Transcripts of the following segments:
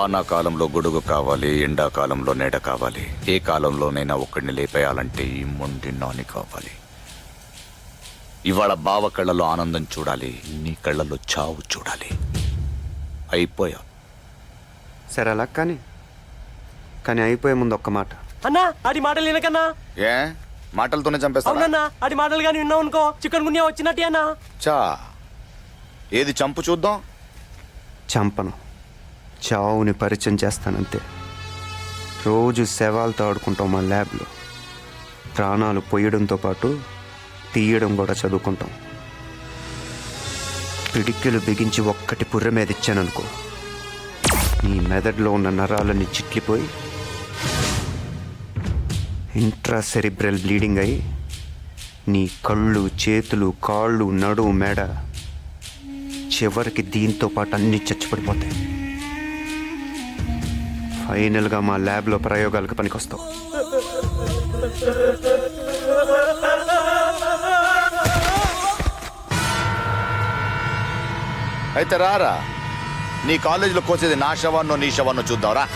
వానాకాలంలో గొడుగు కావాలి, ఎండాకాలంలో నీడ కావాలి. ఏ కాలంలోనైనా ఒక్కడిని లేపేయాలంటే ఈ మొండి నాని కావాలి. ఇవాళ బావ కళ్ళలో ఆనందం చూడాలి, నీ కళ్ళలో చావు చూడాలి. అయిపోయా. సరే అలా కానీ అయిపోయే ముందు ఒక్క మాట. అన్నా ఆడి మాటలు వినకన్నా. ఏ మాటలతోనే చంపేస్తా? అవునన్నా, ఆడి మాటలు కానీ విన్నావు అనుకో చికెన్ గున్యా వచ్చినట్టే అన్నా. చా ఏది చంపు చూద్దాం. చంపను, చావుని పరిచయం చేస్తానంతే. రోజు శవాలతో ఆడుకుంటాం మా ల్యాబ్లో. ప్రాణాలు పోయడంతో పాటు తీయడం కూడా చదువుకుంటాం. పిడికెలు బిగించి ఒక్కటి పుర్రె మీద ఇచ్చాననుకో, నీ మెదడులో ఉన్న నరాలన్నీ చిట్లిపోయి ఇంట్రాసెరిబ్రల్ బ్లీడింగ్ అయి నీ కళ్ళు, చేతులు, కాళ్ళు, నడుము, మెడ, చివరికి దీంతో పాటు అన్నీ చచ్చిపడిపోతాయి. ఫైనల్గా మా ల్యాబ్లో ప్రయోగాలకు పనికొస్తావు. అయితే రారా, నీ కాలేజీలో కోసేది నా శవాన్నో నీ శవాన్నో చూద్దాంరా.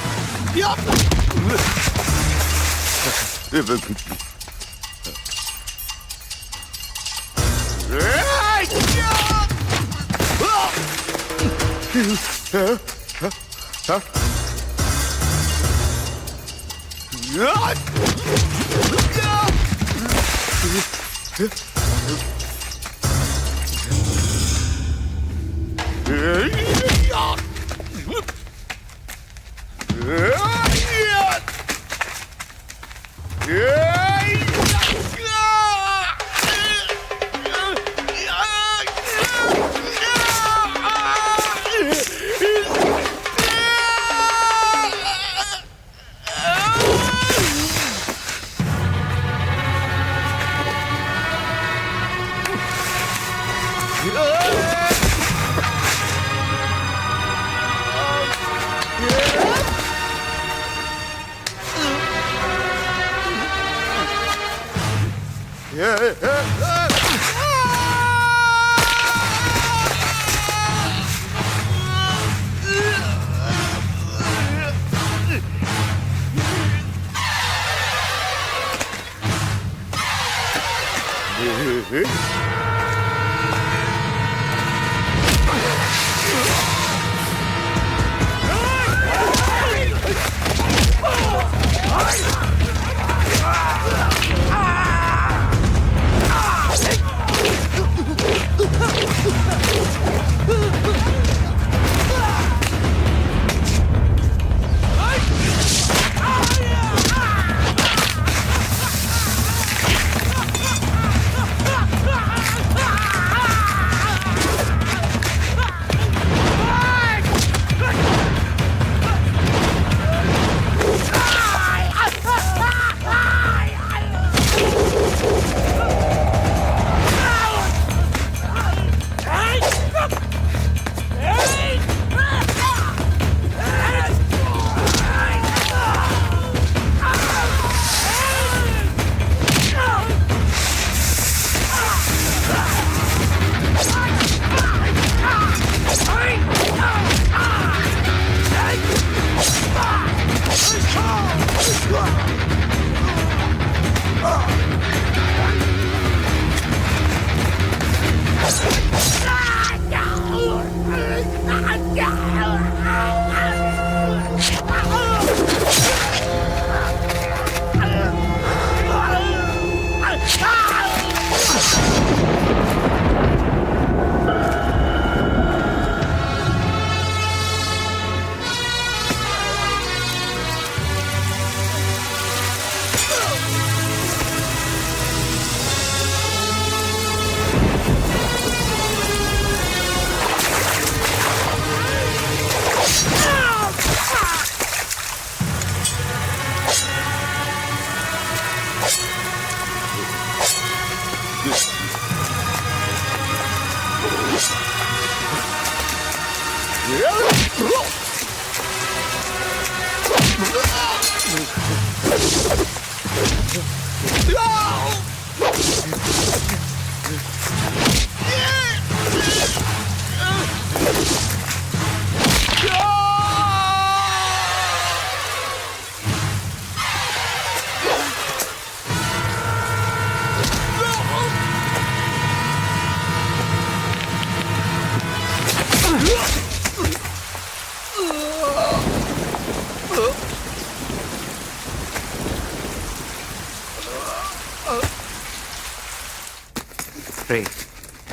రే,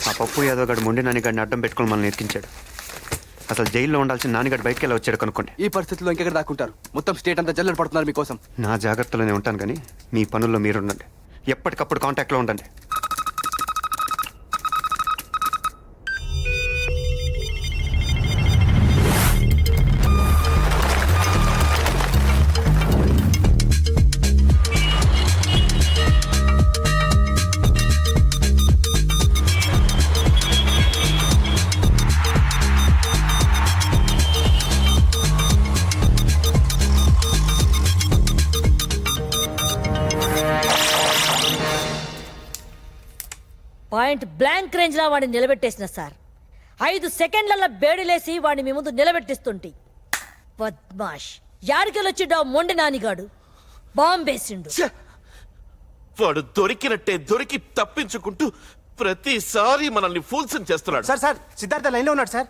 ఆ పప్పు యాదవ్ గడు మొండి నానిగాడిని అడ్డం పెట్టుకుని మనల్ని ఎక్కించాడు. అసలు జైల్లో ఉండాల్సిన నానిగాడు బయటికి వెళ్ళి వచ్చాడు కనుక్కోండి. ఈ పరిస్థితిలో ఇంకెక్కడ దాక్కుంటారు? మొత్తం స్టేట్ అంతా జల్లెడ పడుతున్నారు మీకోసం. నా జాగ్రత్తలోనే ఉంటాను కానీ మీ పనుల్లో మీరు ఉండండి. ఎప్పటికప్పుడు కాంటాక్ట్లో ఉండండి. పాయింట్ బ్లాంక్ రేంజ్ లా వాడిని నిలబెట్టేసిన సార్. 5 సెకండ్లలో బేడిలేసి వాడిని మీ ముందు నిలబెట్టిస్తుంటే బద్మాష్ యాడికెళ్ళొచ్చిడ్డా మొండి నానిగాడు బాంబేసిండు. వాడు దొరికినట్టే దొరికి తప్పించుకుంటూ ప్రతిసారి మనల్ని ఫూల్స్ చేస్తున్నాడు. సార్ సార్ సిద్ధార్థ లైన్ లో ఉన్నాడు సార్.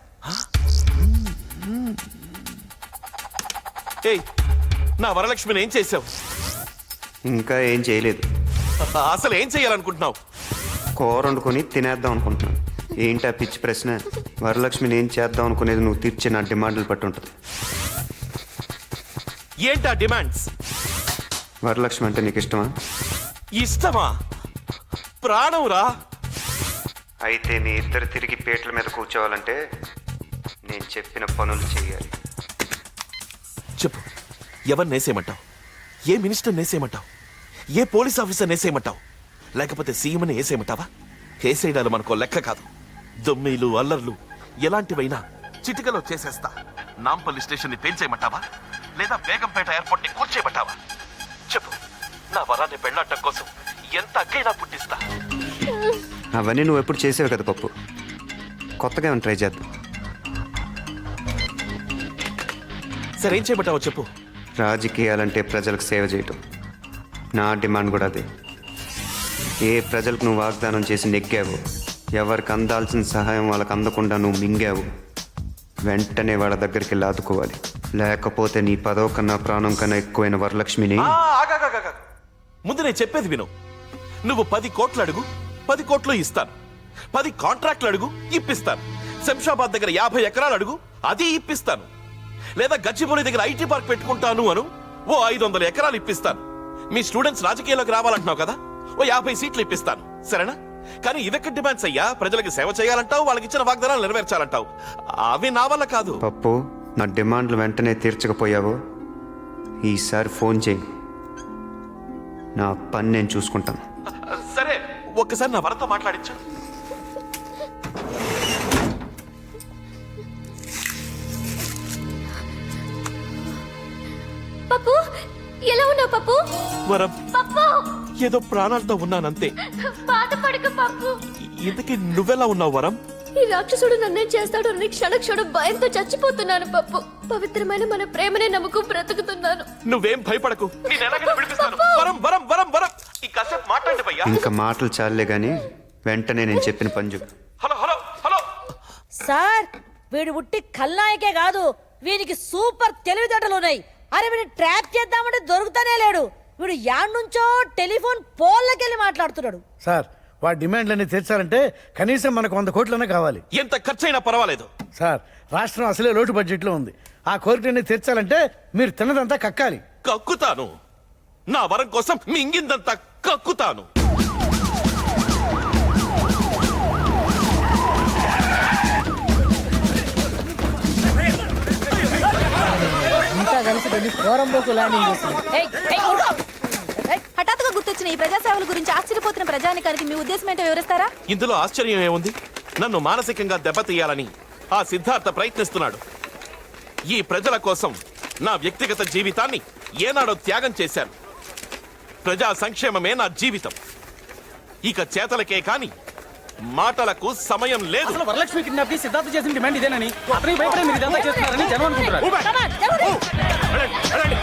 ఏయ్, నా వరలక్ష్మిని ఏం చేసావు? ఇంకా ఏం చేయలేదు. అసలు ఏం చేయాలనుకుంటున్నావు? కూర వండుకొని తినేద్దాం అనుకుంటున్నాను. ఏంటి ఆ పిచ్చి ప్రశ్న? వరలక్ష్మిని ఏం చేద్దాం అనుకునేది నువ్వు తీర్చే నా డిమాండ్లు పట్టి ఉంటుంది. ఏంటా డిమాండ్స్? వరలక్ష్మి అంటే నీకు ఇష్టమా? ఇష్టమా? ప్రాణం రా. అయితే మీ ఇద్దరు తిరిగి పేట్ల మీద కూర్చోవాలంటే నేను చెప్పిన పనులు చేయాలి. చెప్పు, ఎవరిని వేసేయమంటావు? ఏ మినిస్టర్ వేసేయమంటావు? ఏ పోలీస్ ఆఫీసర్ వేసేయమంటావు? లేకపోతే సీఎంని వేసేయమంటావా? కేసేయడాలు మనకో లెక్క కాదు. దొమ్మీలు అల్లర్లు ఎలాంటివైనా చిటికలో చేసేస్తా. నాంపల్లి స్టేషన్ ని పేల్చేయమంటావా? లేదా బేగంపేట ఎయిర్పోర్ట్ ని కూర్చేయమంటావా? చెప్పు, నా వరాన్ని పెళ్ళాటం కోసం ఎంత అగ్గైనా పుట్టిస్తా. అవన్నీ నువ్వు ఎప్పుడు చేసేవి కదా పప్పు. కొత్తగా ఏమైనా ట్రై చేద్దాం. సరే, ఏం చేయమంటావో చెప్పు. రాజకీయాలంటే ప్రజలకు సేవ చేయటం. నా డిమాండ్ కూడా అదే. ఏ ప్రజలకు నువ్వు వాగ్దానం చేసి నెగ్గావు, ఎవరికి అందాల్సిన సహాయం వాళ్ళకి అందకుండా నువ్వు మింగావు, వెంటనే వాళ్ళ దగ్గరికి వెళ్ళి ఆదుకోవాలి. లేకపోతే నీ పదవ కన్నా ప్రాణం కన్నా ఎక్కువైన వరలక్ష్మిని. ముందు నేను చెప్పేది విను. నువ్వు 10 కోట్లు అడుగు, 10 కోట్లు ఇస్తాను. 10 కాంట్రాక్ట్లు అడుగు, ఇప్పిస్తాను. శంషాబాద్ దగ్గర 50 ఎకరాలు అడుగు, అది ఇప్పిస్తాను. లేదా గచ్చిబౌలి దగ్గర ఐటీ పార్క్ పెట్టుకుంటాను అను, ఓ 500 ఎకరాలు ఇప్పిస్తాను. మీ స్టూడెంట్స్ రాజకీయాల్లోకి రావాలంటున్నావు కదా, ఓ 50 సీట్లు ఇప్పిస్తాను. సరేనా? కానీ ఇవెక్కడ డిమాండ్స్ అయ్యా? ప్రజలకు సేవ చేయాలంటావు, వాళ్ళకి ఇచ్చిన వాగ్దానాలు నెరవేర్చాలంటావు. అవి నా వల్ల కాదు. పప్పు, నా డిమాండ్లు వెంటనే తీర్చకపోయావో ఈసారి ఫోన్ చేయి. నా పని నేను చూసుకుంటాను. సరే, ఒక్కసారి నా వరతో మాట్లాడించు. పప్పు, ఎలా ఉన్నావు పప్పు? వరం, పప్పు, ఏదో ప్రాణాలతో ఉన్నానంతే. బాధపడకు పప్పు. ఇంతకీ నువ్వెలా ఉన్నావు వరం? ఈ రాక్షసుడు నన్నేం చేస్తాడు అని క్షణక్షణం భయంతో చచ్చిపోతున్నాను పప్పు. పవిత్రమైన మన ప్రేమనే నమ్ముకు బ్రతుకుతున్నాను. నువ్వేం భయపడకు, నేను ఎలాగైనా విడిపిస్తాను. వరం వరం వరం వరం, ఈ కాసేపు మాట్లాడండి భయ్యా. ఇంకా మాటలు చాలే గాని వెంటనే నేను చెప్పిన పని చెప్పు. హలో హలో హలో సార్, వీడు ఉట్టి ఖల్నాయకే కాదు, వీనికి సూపర్ తెలివితేటలు ఉన్నాయి. అరే, వీడిని ట్రాప్ చేద్దామంటే దొరుకుతానే లేడు. వీడు యాడ్నుంచో టెలిఫోన్ పోల్లకెళ్ళి మాట్లాడుతున్నాడు. సార్, వాడి డిమాండ్లన్నీ తీర్చాలంటే కనీసం మనకు 100 కోట్లనే కావాలి. ఎంత ఖర్చైనా పర్వాలేదు. సార్, రాష్ట్రం అసలే లోటు బడ్జెట్లో ఉంది. ఆ కోరికలన్నీ తీర్చాలంటే మీరు తిన్నదంతా కక్కాలి. కక్కుతాను. నా వరం కోసం మింగిందంతా కక్కుతాను. అంతా కలిసి వెళ్ళి కోరంబోకు ల్యాండింగ్ చేసింది. హఠాత్తుగా గుర్తొచ్చిన ఈ ప్రజాసేవల గురించి ఆశ్చర్యపోతున్న ప్రజానికానికి మీ ఉద్దేశం ఏంటో వివరిస్తారా? ఇందులో ఆశ్చర్యం ఏముంది? నన్ను మానసికంగా దెబ్బతీయాలని ఆ సిద్ధార్థ ప్రయత్నిస్తున్నాడు. ఈ ప్రజల కోసం నా వ్యక్తిగత జీవితాన్ని ఏనాడో త్యాగం చేశాను. ప్రజా సంక్షేమమే నా జీవితం. ఇక చేతలకే కాని మాటలకు సమయం లేదు. అసలు వరలక్ష్మి కిడ్నాప్ కి సిద్ధార్థ చేసిన డిమాండ్ ఇదేనని, అతనికి భయపడే మీరు ఇదంతా చేస్తున్నారని జనం అనుకుంటున్నారు. Come on, come on. వెళ్ళండి, వెళ్ళండి.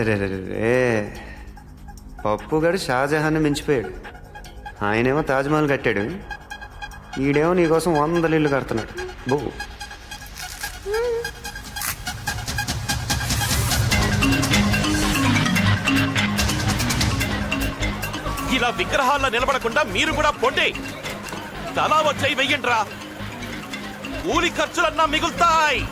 అరే పప్పుగాడు షాజహాన్ని మించిపోయాడు. ఆయనేమో తాజ్మహల్ కట్టాడు, ఈడేమో నీకోసం 100 ఇల్లు కడుతున్నాడు. బో ఇలా విగ్రహాల్లో నిలబడకుండా మీరు కూడా పొండి. తలా వచ్చాయి వెయ్యండ్రా, కూలి ఖర్చులన్నా మిగులుతాయి.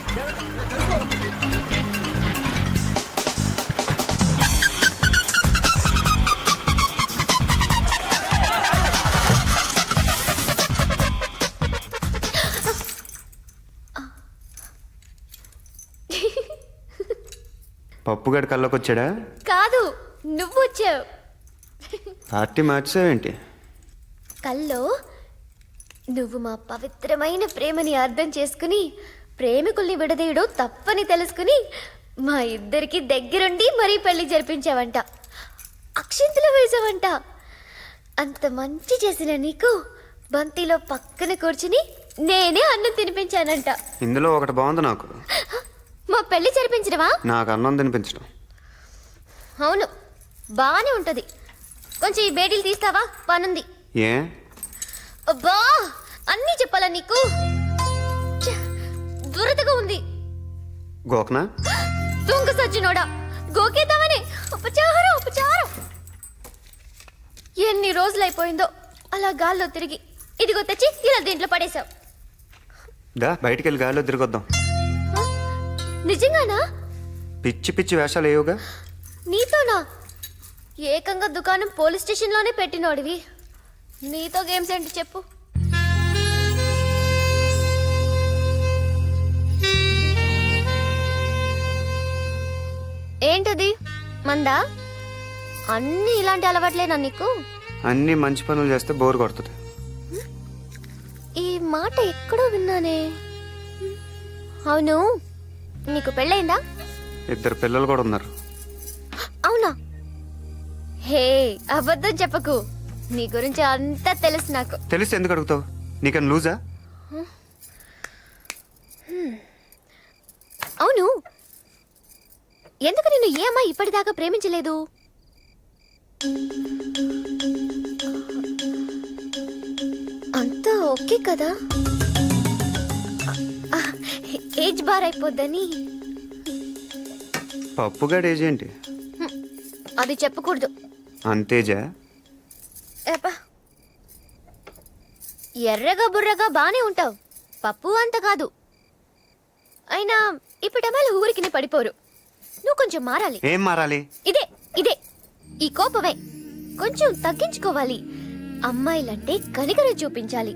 పప్పుగాడు కల్లోకి వచ్చాడా? కాదు, నువ్వు వచ్చావు. పార్టీ మార్చావేంటి? కల్లో నువ్వు మా పవిత్రమైన ప్రేమని అర్థం చేసుకుని ప్రేమికుల్ని విడదీయడం తప్పని తెలుసుకుని మా ఇద్దరికి దగ్గరుండి మరీ పెళ్లి జరిపించావంట, అక్షింతలు వేసావంట. అంత మంచి చేసిన నీకు బంతిలో పక్కన కూర్చుని నేనే అన్నం తినిపించానంట. ఇందులో ఒకటి బాగుంది నాకు. మా పెళ్లి జరిపించడమా? నాకు అన్నం తినిపించడం. అవును, బాగానే ఉంటది. కొంచెం ఈ బేడీలు తీస్తావా? పనుంది. ఏ? అబ్బా, అన్నీ చెప్పాలా నీకు? ఛ, దురదగా ఉంది. గోకనా? దొంగ సజ్జనోడా, గోకేద్దామని ఉపచారం ఉపచారం. ఎన్ని రోజులైపోయిందో అలా గాల్లో తిరిగి, ఇదిగో తెచ్చి ఇలా దీంట్లో పడేశావు. దా బయటికి వెళ్ళి గాలిలో తిరగొద్దాం. నిజంగానా? పిచ్చి పిచ్చి వేషాలు ఏవుగా. నీతోనా? ఏకంగా దుకాణం పోలీస్ స్టేషన్లోనే పెట్టినోడివి. నీతో గేమ్స్ ఏంటి చెప్పు? ఏంటది? మందా? అన్నీ ఇలాంటి అలవాట్లేనా నీకు? అన్నీ మంచి పనులు చేస్తే బోర్ కొడుతుంది. ఈ మాట ఎక్కడో విన్నానే. అవును, నీకు పెళ్ళయిందా? 2 పిల్లలు కూడా ఉన్నారు. అవునా? హే, అబద్ధం చెప్పకు. నీ గురించి అంతా తెలుసు నాకు. తెలిసి ఎందుకు అడుగుతావు? నీకని లూజా? అవును, ఎందుకు నిన్ను ఏ అమ్మాయి ఇప్పటిదాకా ప్రేమించలేదు? అంతా ఓకే కదా? ఏజ్ బార్ అయిపోద్దని. పప్పుగాడు ఏజ్ ఏంటి? అది చెప్పకూడదు. అంతేజా? ఏపా, ఎర్రగా బుర్రగా బానే ఉంటావు, పప్పు అంత కాదు. అయినా ఇప్పుడు అమ్మాయిలు ఊరికి పడిపోరు. నువ్వు కొంచెం మారాలి. ఏం మారాలి? ఇదే ఇదే ఈ కోపమే కొంచెం తగ్గించుకోవాలి. అమ్మాయిలంటే కనికరం చూపించాలి.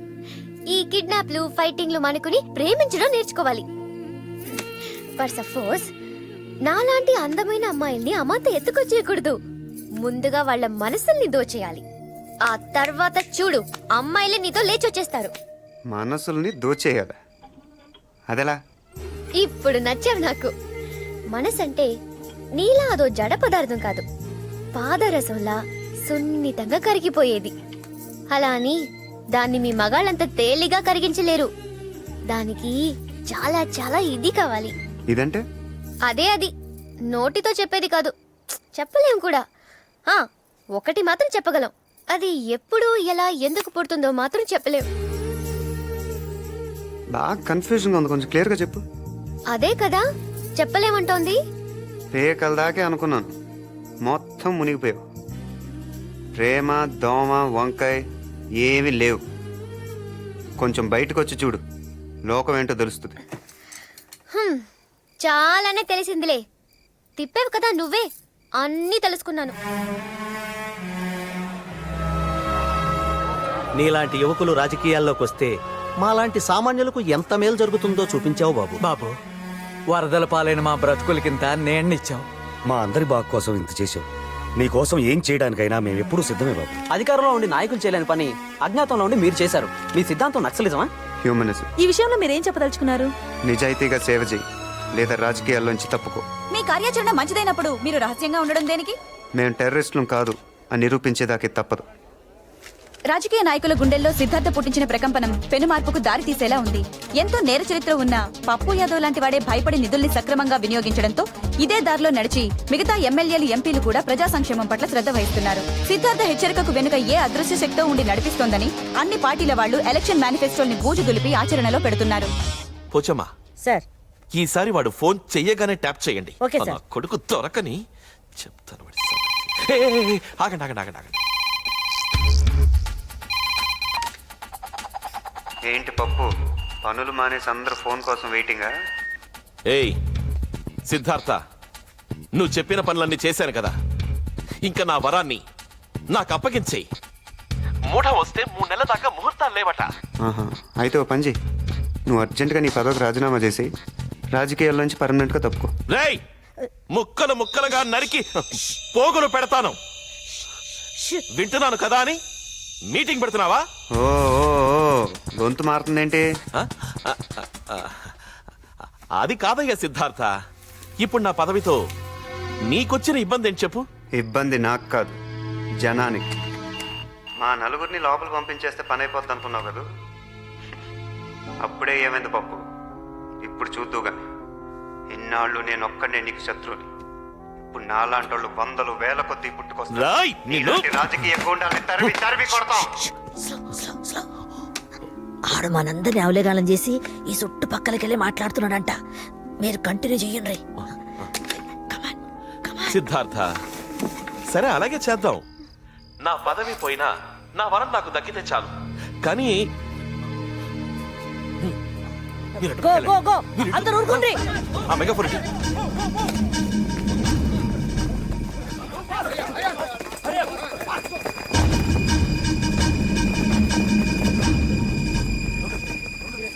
ఈ కిడ్నాప్లు ఫైటింగ్లు మానుకుని ప్రేమించడం నేర్చుకోవాలి. ఫర్ సపోజ్ నాలాంటి అందమైన అమ్మాయిల్ని అమ్మాయితో ఎత్తుకొచ్చేయకూడదు. ముందుగా వాళ్ళ మనసుల్ని దోచేయాలి. ఆ తర్వాత చూడు, అమ్మాయిలే నీతో లేచొచ్చేస్తారు. మనసుల్ని దోచేయాలి? అదెలా? ఇప్పుడు నచ్చావు నాకు. మనసంటే నీలా అదో జడ పదార్థం కాదు, పాదరసంలా సున్నితంగా కరిగిపోయేది. అలా అని దాన్ని మీ మగాళ్ళంత తేలిగా కరిగించలేరు. దానికి చాలా చాలా ఇది కావాలి. ఇదంటే? అదే అది నోటితో చెప్పేది కాదు, చెప్పలేం కూడా. ఒకటి మాత్రం చెప్పగలం, అది ఎప్పుడు ఎలా ఎందుకు పుడుతుందో మాత్రం చెప్పలేం. బాగా కన్ఫ్యూజన్గా ఉంది, కొంచెం క్లియర్గా చెప్పు. అదే కదా చెప్పలేమంటోంది. పేకల దాకే అనుకున్నాను, మొత్తం మునిగిపోయావు. ప్రేమ, దోమ, వంకాయ ఏమీ లేవు. కొంచెం బయటకు వచ్చి చూడు, లోకం ఏంటో తెలుస్తుంది. చాలానే తెలిసిందిలే. తిప్పావు కదా నువ్వే, అన్నీ తెలుసుకున్నాను. నీలాంటి యువకులు రాజకీయాల్లోకి వస్తే మాలాంటి సామాన్యులకు ఎంత మేలు జరుగుతుందో చూపించావు బాబు. బాబు, వరదల పాలైన మా బ్రతుకులకింత నేణ్ణిచ్చాం. మా అందరి బాగు కోసం ఇంత చేశావు. నీ కోసం ఏం చేయడానికైనా మేము ఎప్పుడూ సిద్ధమే బాబు. అధికారంలో ఉండి నాయకులు చేయలేని పని అజ్ఞాతంలో ఉండి మీరు చేశారు. మీ సిద్ధాంతం నక్సలిజమా? హ్యూమనిజం. ఈ విషయంలో మీరేం చెప్పదలుచుకున్నారు? నిజాయితీగా సేవ చేయి, లేదా రాజకీయాల్లోంచి తప్పుకో. మీ కార్యాచరణ మంచిదైనప్పుడు మీరు రహస్యంగా ఉండడం దేనికి? మేము టెర్రరిస్టులం కాదు అని నిరూపించేదాకే తప్పదు. రాజకీయ నాయకుల గుండెల్లో సిద్ధార్థ పుట్టించిన ప్రకంపనం పెను మార్పుకు దారి తీసేలా ఉంది. ఎంతో నేర చరిత్ర ఉన్న పప్పు యాదవ్ లాంటి వాడే భయపడి నిధుల్ని సక్రమంగా వినియోగించడంతో ఇదే దారిలో నడిచి మిగతా ఎమ్మెల్యేలు ఎంపీలు కూడా ప్రజా సంక్షేమం పట్ల శ్రద్ధ వహిస్తున్నారు. సిద్ధార్థ హెచ్చరికకు వెనుక ఏ అదృశ్య శక్తో ఉండి నడిపిస్తోందని అన్ని పార్టీల వాళ్లు ఎలక్షన్ మేనిఫెస్టోల్ని బూజు దులిపి ఆచరణలో పెడుతున్నారు. పోచమ్మా, సార్ ఈసారి వాడు ఫోన్ చెయ్యగానే ట్యాప్ చేయండి. ఓకే, ఆ సార్. నా కొడుకు దొరకని చెప్తాను వాడి సంగతి. ఏయ్, ఆగండి ఆగండి ఆగండి ఆగండి. ఏంటి పప్పు, పనులు మానేసి అందరూ ఫోన్ కోసం వెయిటింగా? ఏయ్ సిద్ధార్థ, నువ్వు చెప్పిన పనులన్నీ చేశాను కదా, ఇంకా నా వరాన్ని నాకు అప్పగించేయి. మూఢ వస్తే 3 నెలల దాకా ముహూర్తాలు లేవట. ఆహా, అయితే ఓ పని చెయ్యి, నువ్వు అర్జెంటుగా నీ పదవికి రాజీనామా చేసి రాజకీయాల నుంచి పర్మనెంట్గా తప్పుకో. రేయ్, ముక్కలు ముక్కలుగా నరికి పోగులు పెడతాను. వింటున్నాను కదా అని మీటింగ్ పెడుతున్నావా? ఓ గొంతు మారుతుందేంటి? అది కాదయ్యా సిద్ధార్థ, ఇప్పుడు నా పదవితో నీకొచ్చిన ఇబ్బంది ఏంటి చెప్పు? ఇబ్బంది నాకు కాదు, జనానికి. మా నలుగురిని లోపల పంపించేస్తే పని అయిపోద్ది అనుకున్నావు కదా, అప్పుడే ఏమైంది పప్పు. ఇప్పుడు చూద్దుగా, ఇన్నాళ్ళు నేను ఒక్కడే నీకు శత్రువుని. ఇప్పుడు నాలాంటి వాళ్ళు 100 వేల కొద్దీ పుట్టుకొస్తారు. రాయ్, నిన్ను రాజకీయ గూండాల్ని తరిమి తరిమి కొడతాం. ఆడు మనందరిని అవలేగాలం చేసి ఈ చుట్టుపక్కలకెళ్ళి మాట్లాడుతున్నాడంట. మీరు కంటిన్యూ చెయ్యండి. సిద్ధార్థ, సరే అలాగే చేద్దాం. నా పదవి పోయినా నా వరం నాకు దక్కితే చాలు. కానీ గో గో గో అందరూ ఊరుకోండి. ఆ మెగాఫోన్ ఇటు.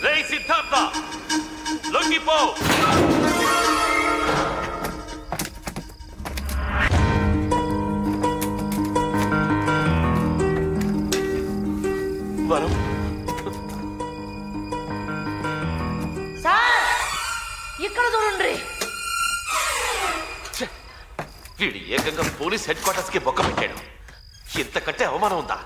రేయ్ సిద్ధార్థ, లొంగిపో. వరం, సార్ ఇక్కడ చూడండి. వీడు ఏకంగా పోలీస్ హెడ్ క్వార్టర్స్ కి బొక్క పెట్టాడు. ఇంతకంటే అవమానం ఉందా?